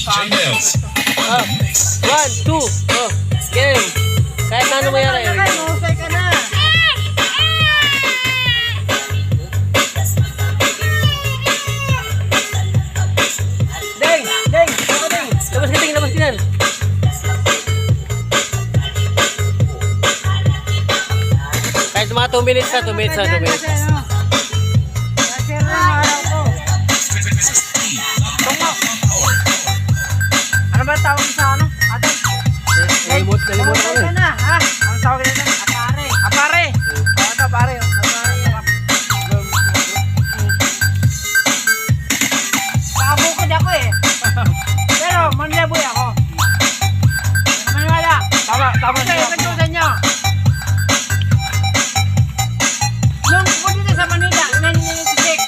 DJ Nels. Ah, 1, 2, oh, game. Kahit na ano mayari. Mahusay ka na. Deng! Deng! Ako deng! Labas ka deng! Labas ka dyan! Kahit mga 2 minutes na, 2 minutes na, 2 minutes. Kasi na araw ko. Ano ba tawag sa ano? Ate? Nalimot ako Mahusay ka eh. na, ha? Ang tawag nito? Apare. Apare. Ito, apare. Apare. Nakabukod ako eh. Pero manlaboy ako. Maniwala. Tama siya. Pagkutan nyo. Nung pupunta dito sa Manila, 1996.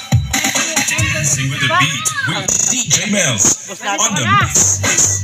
Dancing with the beat with DJ Nels on the mix.